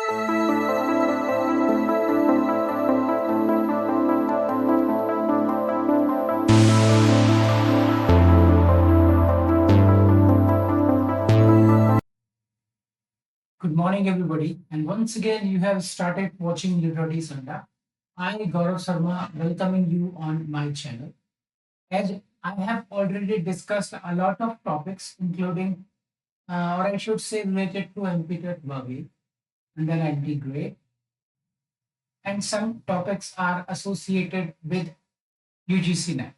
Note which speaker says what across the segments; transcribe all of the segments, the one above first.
Speaker 1: Good morning, everybody. And once again, you have started watching Literary Sunda. I, Gaurav Sharma, welcoming you on my channel. As I have already discussed a lot of topics, including, or I should say, related to MPTET Buggy and then anti-grade, and some topics are associated with UGC NET.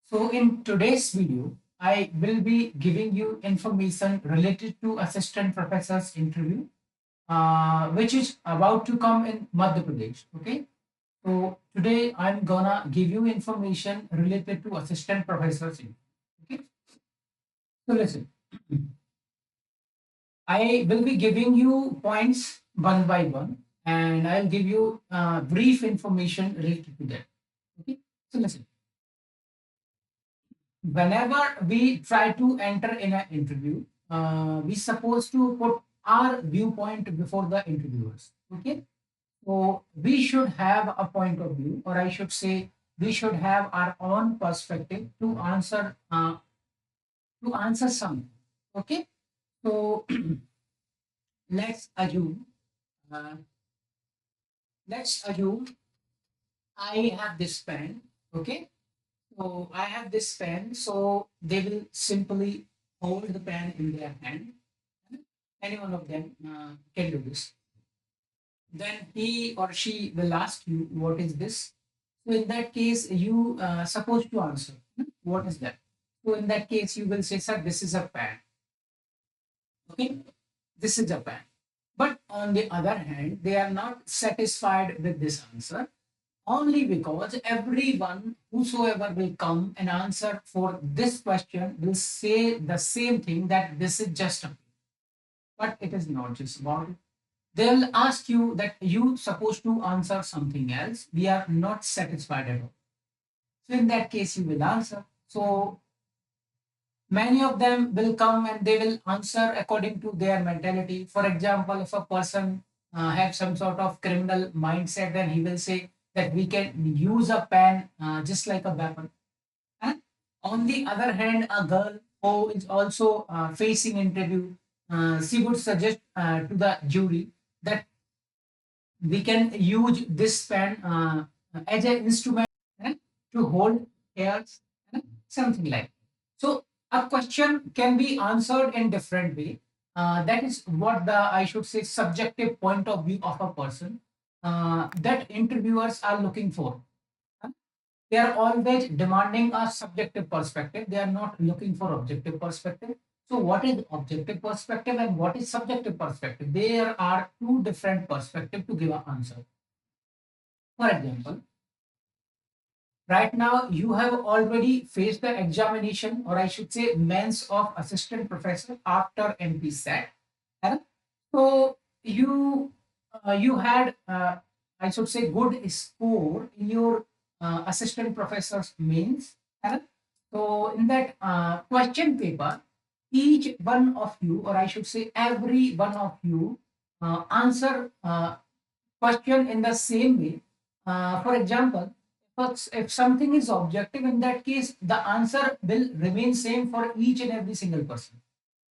Speaker 1: So in today's video, I will be giving you information related to assistant professor's interview, which is about to come in Madhya Pradesh. Okay. So today I'm gonna give you information related to assistant professors. Okay. So listen, I will be giving you points one by one, and I'll give you brief information related to that. Okay. So listen, whenever we try to enter in an interview, we supposed to put our viewpoint before the interviewers. Okay. So we should have a point of view, or I should say, we should have our own perspective to answer something. Okay. So let's assume uh, let's assume I have this pen. Okay. So I have this pen. So they will simply hold the pen in their hand. Any one of them can do this. Then he or she will ask you, what is this? So in that case, you supposed to answer, what is that? So in that case, you will say, sir, this is a pen. Okay, this is a pen. But on the other hand, they are not satisfied with this answer only because everyone, whosoever will come and answer for this question, will say the same thing, that this is just a pen. But it is not just about it. They'll ask you that you supposed to answer something else. We are not satisfied at all. So in that case, you will answer. So many of them will come and they will answer according to their mentality. For example, if a person have some sort of criminal mindset, then he will say that we can use a pen just like a weapon. And on the other hand, a girl who is also facing interview, she would suggest to the jury that we can use this pen as an instrument to hold hairs, something like. So a question can be answered in different way. That is what the, I should say, subjective point of view of a person that interviewers are looking for. They are always demanding a subjective perspective. They are not looking for objective perspective. So what is objective perspective and what is subjective perspective? There are two different perspectives to give an answer. For example, right now you have already faced the examination, or I should say mains of assistant professor after MP set. So you had I should say good score in your assistant professor's mains. है ना? So in that question paper, each one of you, or I should say every one of you, answer question in the same way. For example, if something is objective, in that case, the answer will remain same for each and every single person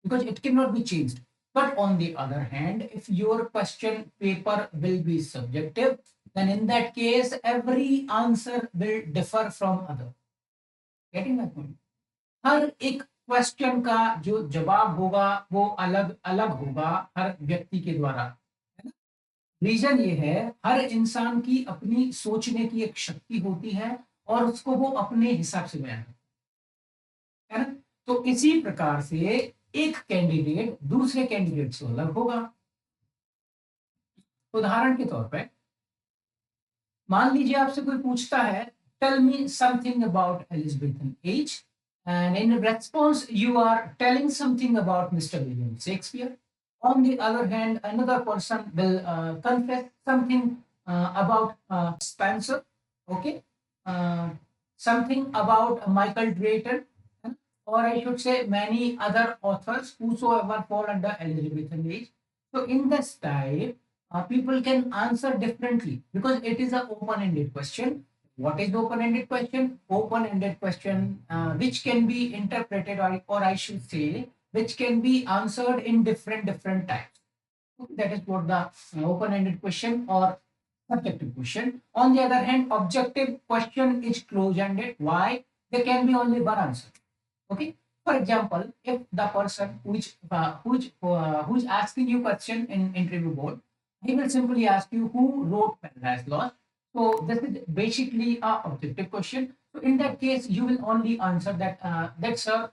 Speaker 1: because it cannot be changed. But on the other hand, if your question paper will be subjective, then in that case, every answer will differ from other. Getting my point? हर एक question का जो जवाब होगा वो अलग अलग होगा हर व्यक्ति के द्वारा, है ना? रीजन ये है, हर इंसान की अपनी सोचने की एक शक्ति होती है और उसको वो अपने हिसाब से बयान करता है ना? तो इसी प्रकार से एक कैंडिडेट दूसरे कैंडिडेट से अलग होगा। उदाहरण के तौर पे मान लीजिए आपसे कोई पूछता है, tell me something about Elizabethan age, and in response you are telling something about Mr. William Shakespeare. On the other hand, another person will confess something about Spencer, okay, uh, something about Michael Drayton, or I should say many other authors whosoever fall under Elizabethan age. So in this type, people can answer differently because it is an open-ended question. What is the open-ended question? Open-ended question which can be interpreted, or I should say, which can be answered in different types. That is what the open-ended question or subjective question. On the other hand, objective question is close-ended. Why? There can be only one answer. Okay. For example, if the person who's asking you question in interview board, he will simply ask you who wrote Paradise Lost. So this is basically a objective question. So in that case, you will only answer that that sir,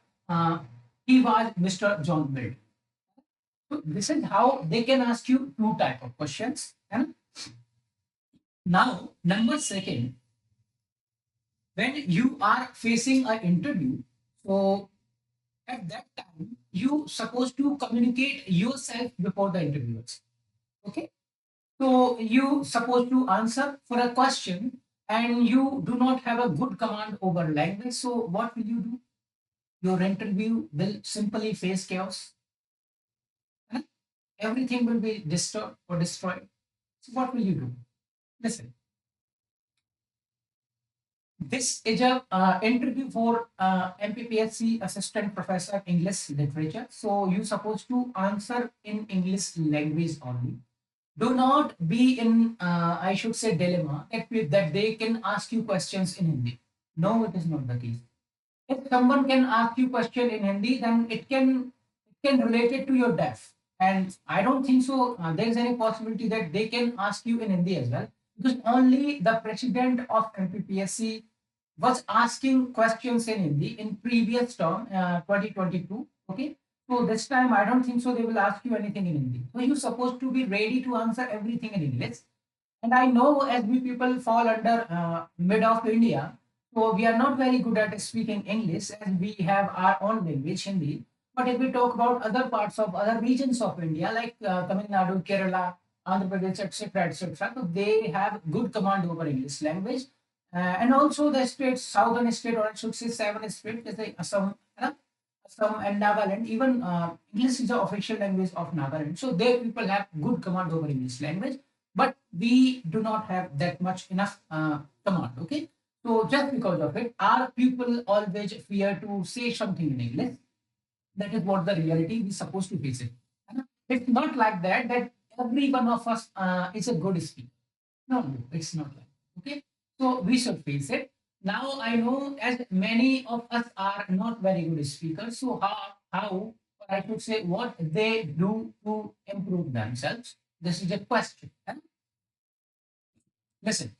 Speaker 1: he was Mr. John Mill. So this is how they can ask you two type of questions. And now, number second, when you are facing an interview, so at that time you supposed to communicate yourself before the interviewers. Okay, so you supposed to answer for a question and you do not have a good command over language. So what will you do? Your interview will simply face chaos. Huh? Everything will be disturbed or destroyed. So what will you do? Listen, this is a interview for MPPSC Assistant Professor English Literature. So you supposed to answer in English language only. Do not be in, I should say, dilemma that they can ask you questions in Hindi. No, it is not the case. If someone can ask you question in Hindi, then it can relate it to your deaf. And I don't think so. There is any possibility that they can ask you in Hindi as well, because only the president of MPPSC was asking questions in Hindi in previous term, 2022. Okay, so this time I don't think so. They will ask you anything in Hindi. So you're supposed to be ready to answer everything in English. And I know as we people fall under mid of India, so we are not very good at speaking English as we have our own language, Hindi. But if we talk about other parts of other regions of India, like Tamil Nadu, Kerala, Andhra Pradesh, etc., etc., so they have good command over English language. And also the states, southern state, or I should say seven states, is the Assam, Assam and Nagaland. Even English is the official language of Nagaland. So there people have good command over English language, but we do not have that much enough command. Okay, so just because of it, our people always fear to say something in English. That is what the reality we supposed to face it. It's not like that. That every one of us is a good speaker. No, no, it's not like. Okay, so we should face it. Now I know as many of us are not very good speakers. So how or I should say what they do to improve themselves. This is a question. Listen,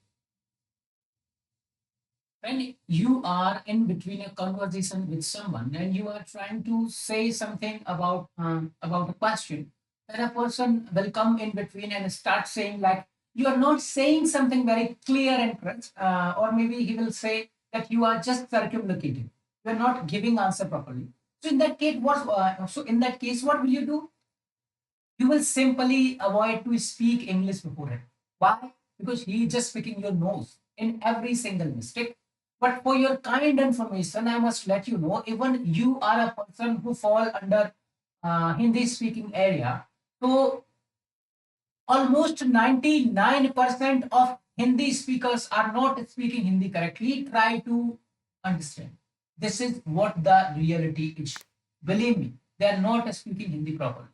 Speaker 1: when you are in between a conversation with someone and you are trying to say something about a question, then a person will come in between and start saying like you are not saying something very clear and crisp, or maybe he will say that you are just circumlocuting. You are not giving answer properly. So in that case, what will you do? You will simply avoid to speak English before it. Why? Because he is just picking your nose in every single mistake. But for your kind information, I must let you know, even you are a person who fall under Hindi speaking area. So almost 99% of Hindi speakers are not speaking Hindi correctly. Try to understand. This is what the reality is. Believe me, they are not speaking Hindi properly.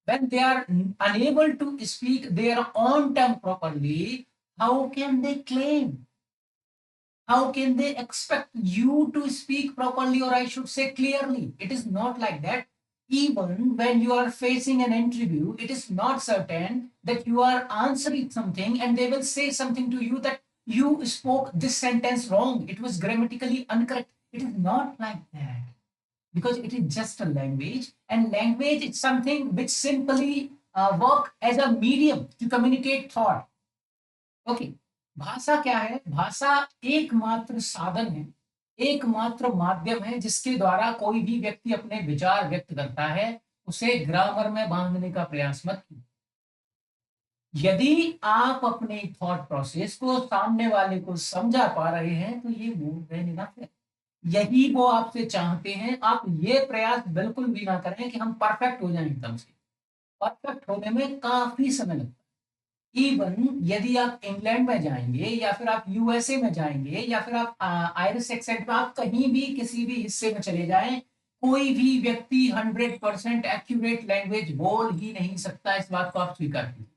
Speaker 1: When they are unable to speak their own tongue properly, how can they claim? How can they expect you to speak properly, or I should say clearly? It is not like that. Even when you are facing an interview, it is not certain that you are answering something and they will say something to you that you spoke this sentence wrong. It was grammatically incorrect. It is not like that, because it is just a language, and language is something which simply work as a medium to communicate thought. Okay, भाषा क्या है? भाषा एकमात्र साधन है, एकमात्र माध्यम है जिसके द्वारा कोई भी व्यक्ति अपने विचार व्यक्त करता है। उसे ग्रामर में बांधने का प्रयास मत कीजिए। यदि आप अपने थॉट प्रोसेस को सामने वाले को समझा पा रहे हैं तो ये मोर देन इनफ है। यही वो आपसे चाहते हैं। आप ये प्रयास बिल्कुल भी ना करें कि हम परफेक्ट हो जाएं एकदम से। परफेक्ट होने में काफी समय लगता है। इवन यदि आप इंग्लैंड में जाएंगे या फिर आप यूएसए में जाएंगे या फिर आप आयरिश एक्सेंट में आप कहीं भी किसी भी हिस्से में चले जाएं, कोई भी व्यक्ति 100% एक्यूरेट लैंग्वेज बोल ही नहीं सकता। इस बात को आप स्वीकार कीजिए।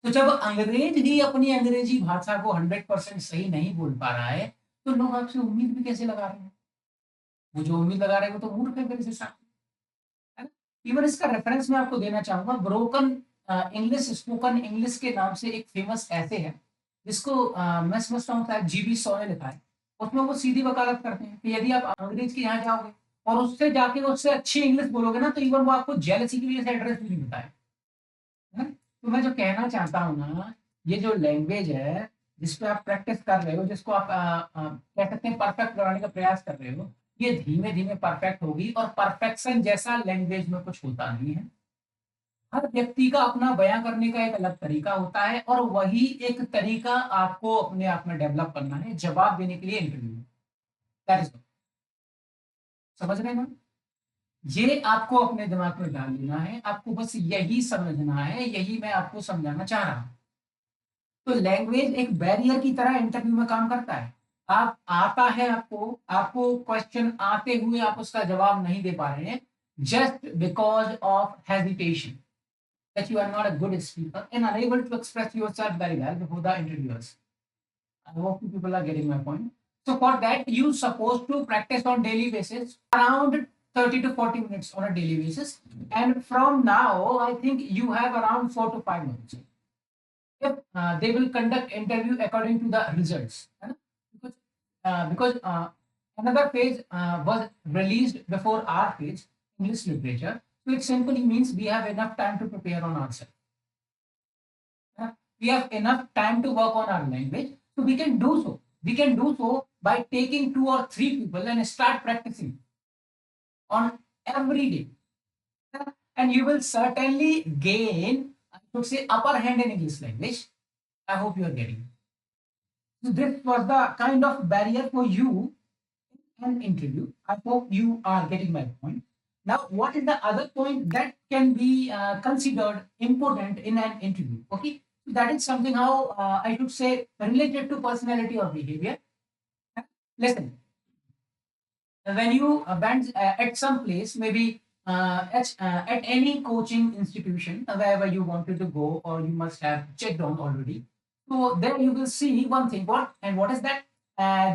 Speaker 1: तो जब अंग्रेज ही अपनी अंग्रेजी भाषा को 100% सही नहीं बोल पा रहा है, तो लोग आपसे उम्मीद भी कैसे लगा रहे हैं? वो जो उम्मीद लगा रहे हैं वो तो मूर्ख है फिर इस हिसाब से, है ना? इवन इसका रेफरेंस मैं आपको देना चाहूंगा। ब्रोकन इंग्लिश, स्पोकन इंग्लिश के नाम से एक फेमस ऐसे है जिसको मैं समझता हूँ शायद जीबी सॉ ने लिखा है। उसमें वो सीधी वकालत करते हैं कि यदि आप अंग्रेज के यहाँ जाओगे और उससे जाके उससे अच्छी इंग्लिश बोलोगे ना, तो इवन वो आपको जेलसी की वजह से एड्रेस भी नहीं बताए, है ना? तो मैं जो कहना चाहता हूँ ना, ये जो लैंग्वेज है जिस पे आप प्रैक्टिस कर रहे हो, जिसको आप कह सकते हैं परफेक्ट बनाने का प्रयास कर रहे हो, ये धीमे धीमे परफेक्ट होगी। और परफेक्शन जैसा लैंग्वेज में कुछ होता नहीं है। हर व्यक्ति का अपना बयां करने का एक अलग तरीका होता है और वही एक तरीका आपको अपने आप में डेवलप करना है जवाब देने के लिए इंटरव्यू में। That is all। समझ रहे हैं ना? ये आपको अपने दिमाग में डाल लेना है, आपको बस यही समझना है, यही मैं आपको समझाना चाह रहा हूं। तो लैंग्वेज एक बैरियर की तरह इंटरव्यू में काम करता है। आप आता है, आपको आपको क्वेश्चन आते हुए आप उसका जवाब नहीं दे पा रहे हैं, just because of hesitation, that you are not a good speaker and unable to express yourself very well before the interviewers. I hope you people are getting my point. So for that, you supposed to practice on daily basis around 30 to 40 minutes on a daily basis. And from now, I think you have around 4 to 5 months. If they will conduct interview according to the results, है ना? Because another page was released before our page, English literature. So it simply means we have enough time to prepare on ourselves. We have enough time to work on our language, so we can do so. We can do so by taking 2 or 3 people and start practicing on every day, and you will certainly gain, I would say, upper hand in English language. I hope you are getting. So this was the kind of barrier for you in an interview. I hope you are getting my point. Now, what is the other point that can be considered important in an interview? Okay, so that is something how I should say related to personality or behavior. Listen, when you went at some place, maybe at any coaching institution, wherever you wanted to go, or you must have checked on already. So there you will see one thing. What is that?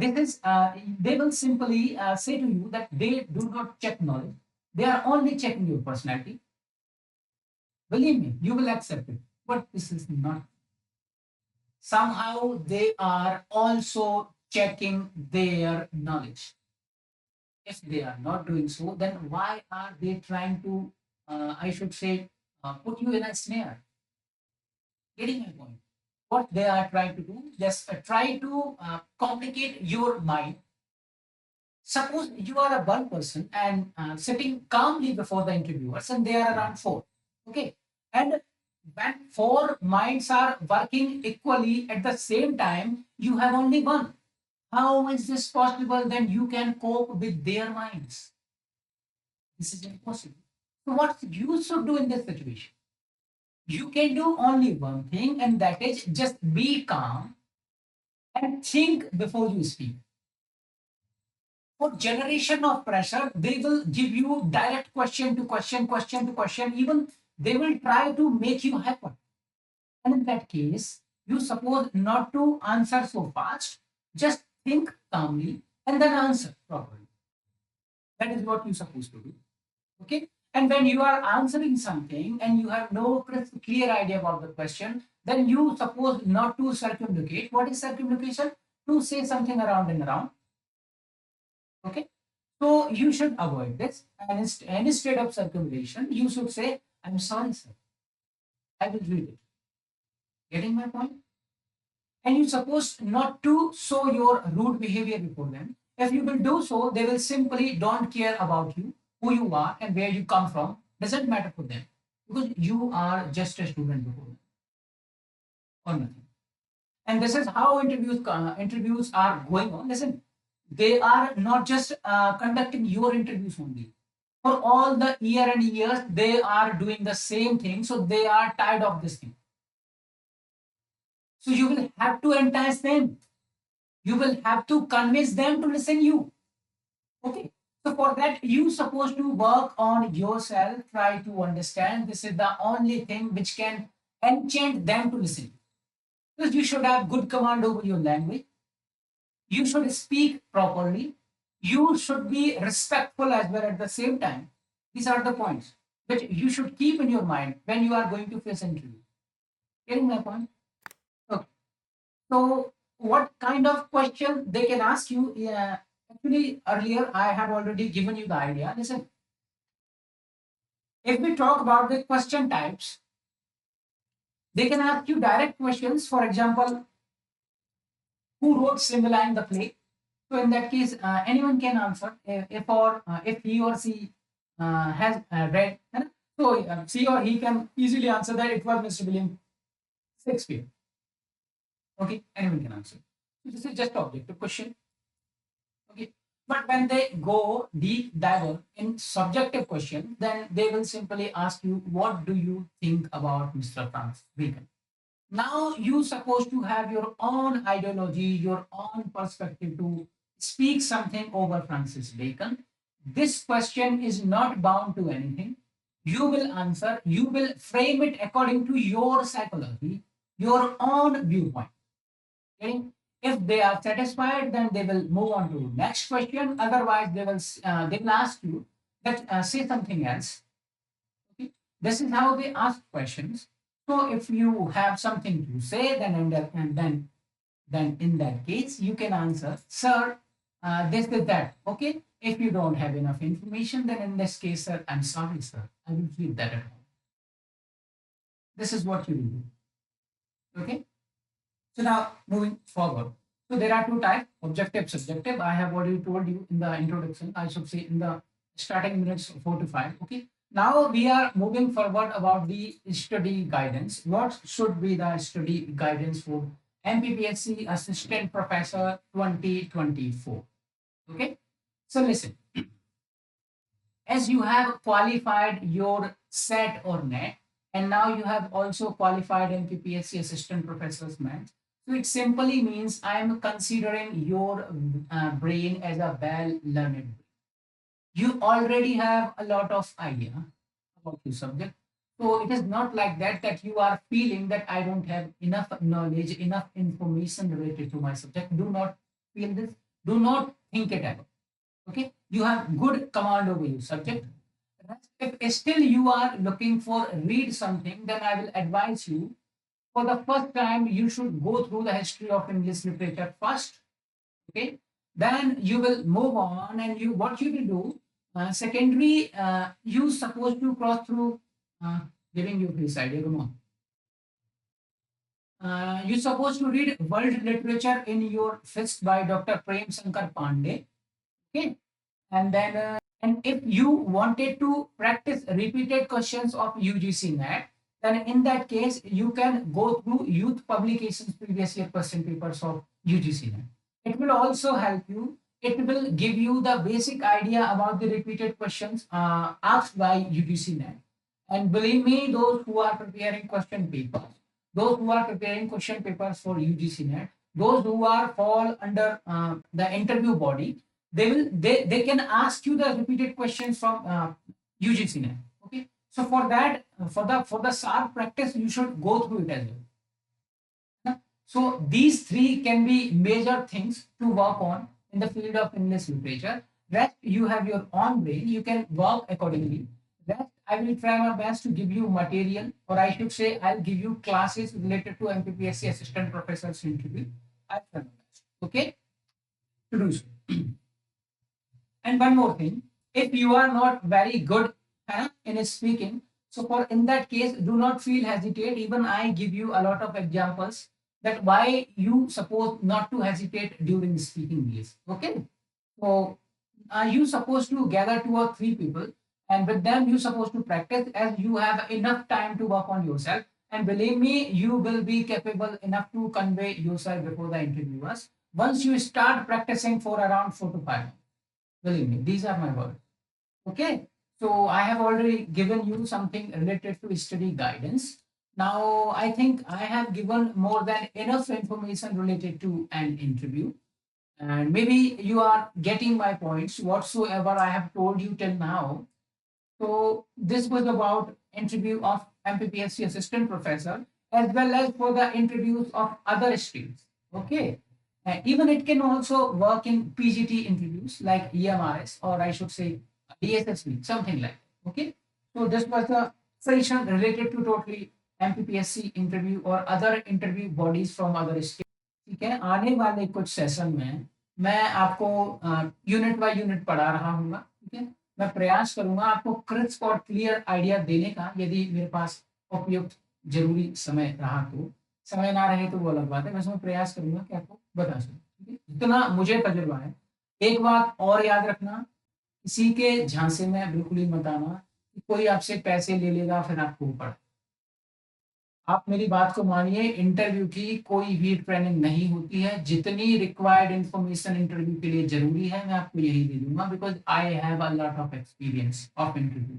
Speaker 1: This is they will simply say to you that they do not check knowledge. They are only checking your personality. Believe me, you will accept it. But this is not. Somehow they are also checking their knowledge. If they are not doing so, then why are they trying to, I should say, put you in a snare? Getting my point? What they are trying to do, just try to complicate your mind. Suppose you are a one person and sitting calmly before the interviewers, and they are around four. Okay, and when four minds are working equally at the same time, you have only one. How is this possible? Then you can cope with their minds. This is impossible. So what you should do in this situation? You can do only one thing, and that is just be calm and think before you speak. For generation of pressure, they will give you direct question to question, question to question. Even they will try to make you hyper. And in that case, you suppose not to answer so fast. Just think calmly and then answer properly. That is what you're supposed to do. Okay. And when you are answering something and you have no clear idea about the question, then you suppose not to circumlocate. What is circumlocution? To say something around and around. Okay. So you should avoid this. And instead of circumlocution, you should say, I'm sorry, sir. I will read it. Getting my point? And you're supposed not to show your rude behavior before them. If you will do so, they will simply don't care about you, who you are, and where you come from. Doesn't matter for them because you are just a student before them or nothing. And this is how interviews are going on. Listen, they are not just conducting your interviews only. For all the year and years, they are doing the same thing. So they are tired of this thing. So you will have to entice them. You will have to convince them to listen you. Okay. So for that, you supposed to work on yourself, try to understand. This is the only thing which can enchant them to listen. Because you should have good command over your language. You should speak properly. You should be respectful as well at the same time. These are the points which you should keep in your mind when you are going to face interview. Getting my point? Okay. So what kind of question they can ask you? Actually, earlier I have already given you the idea. Listen, if we talk about the question types, they can ask you direct questions. For example, who wrote Cymbeline the play? So in that case, anyone can answer if he or she has read. So she or he can easily answer that it was Mr. William Shakespeare. Okay, anyone can answer. This is just objective question. Okay, but when they go deep diver in subjective question, then they will simply ask you, what do you think about Mr. Francis Bacon? Now you supposed to have your own ideology, your own perspective to speak something over Francis Bacon. This question is not bound to anything. You will answer, you will frame it according to your psychology, your own viewpoint. Okay? If they are satisfied, then they will move on to next question. Otherwise, they will ask you that say something else. Okay? This is how they ask questions. So if you have something to say, then in that case you can answer, sir, this is that. Okay. If you don't have enough information, then in this case, sir, I'm sorry, sir. I will keep that at home. This is what you will do. Okay. So now moving forward. So there are two types, objective, subjective. I have already told you in the introduction, I should say in the starting minutes 4 to 5. Okay. Now we are moving forward about the study guidance. What should be the study guidance for MPPSC Assistant Professor 2024? Okay. So listen, as you have qualified your SET or NET, and now you have also qualified MPPSC Assistant Professor's Math. So it simply means I am considering your brain as a well-learned brain. You already have a lot of idea about the subject. So it is not like that you are feeling that I don't have enough knowledge, enough information related to my subject. Do not feel this. Do not think it ever. Okay, you have good command over your subject. If still you are looking for read something, then I will advise you, for the first time you should go through the history of English literature first. Okay, then you will move on, and you what you will do, secondary, you supposed to cross through, uh, giving you this idea, come on. You supposed to read world literature in your fifth by Dr. Prem Shankar Pandey. Okay, and then and if you wanted to practice repeated questions of UGC NET, then in that case you can go through youth publications previous year question papers of UGC NET. It will also help you. It will give you the basic idea about the repeated questions asked by UGC NET. And believe me, those who are preparing question papers, those who are preparing question papers for UGC NET, those who are fall under the interview body, they can ask you the repeated questions from UGC NET. Okay, so for that, for the sharp practice, you should go through it as well. So these three can be major things to work on in the field of English literature. Rest, you have your own brain, you can work accordingly. Rest, I will try my best to give you material, or I should say I'll give you classes related to MPPSC assistant professor's interview. I'll try my best. Okay, to do so. And one more thing, if you are not very good in speaking, so for in that case, do not feel hesitate. Even I give you a lot of examples that why you suppose not to hesitate during speaking days. Okay, so you supposed to gather 2 or 3 people, and with them you supposed to practice as you have enough time to work on yourself. And believe me, you will be capable enough to convey yourself before the interviewers once you start practicing for around 4 to 5 months. Believe me, these are my words. Okay. So I have already given you something related to study guidance. Now, I think I have given more than enough information related to an interview. And maybe you are getting my points whatsoever I have told you till now. So this was about interview of MPPSC assistant professor as well as for the interviews of other streams. Okay. Even it can also work in PGT interviews like EMRS or I should say DSSB, something like that. Okay. So this was the session related to totally MPPSC interview or other interview bodies from other states. ठीक है, आने वाले कुछ session में मैं आपको unit by unit पढ़ा रहा हूँ, ठीक है। मैं प्रयास करूंगा आपको क्रिस्प और क्लियर आइडिया देने का, यदि मेरे पास उपयुक्त जरूरी समय रहा तो। समय ना रहे तो वो अलग बात है, वैसे मैं प्रयास करूंगा कि आपको बता सकूं, ठीक है। जितना मुझे तजुर्बा है। एक बात और याद रखना, किसी के झांसे में बिल्कुल ही मत आना कि कोई आपसे पैसे ले लेगा फिर आपको ऊपर। आप मेरी बात को मानिए, इंटरव्यू की कोई भी ट्रेनिंग नहीं होती है। जितनी रिक्वायर्ड इंफॉर्मेशन इंटरव्यू के लिए जरूरी है मैं आपको यही दे दूंगा, because I have a lot of experience of interview.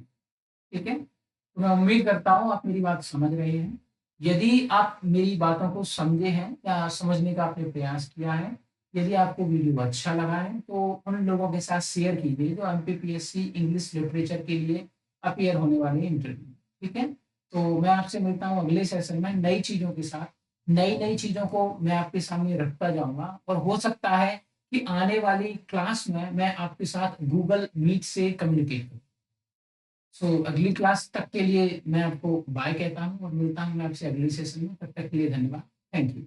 Speaker 1: ठीक है, तो मैं उम्मीद करता हूँ आप मेरी बात समझ रहे हैं। यदि आप मेरी बातों को समझे हैं या समझने का आपने प्रयास किया है, यदि आपको वीडियो अच्छा लगा है तो उन लोगों के साथ शेयर कीजिए जो एमपीपीएससी इंग्लिश लिटरेचर के लिए अपीयर होने वाले इंटरव्यू। ठीक है, तो मैं आपसे मिलता हूँ अगले सेशन में नई चीज़ों के साथ। नई नई चीज़ों को मैं आपके सामने रखता जाऊँगा और हो सकता है कि आने वाली क्लास में मैं आपके साथ गूगल मीट से कम्युनिकेट करूँ। सो अगली क्लास तक के लिए मैं आपको बाय कहता हूँ और मिलता हूँ मैं आपसे अगले सेशन में। तब तक के लिए धन्यवाद। Thank you.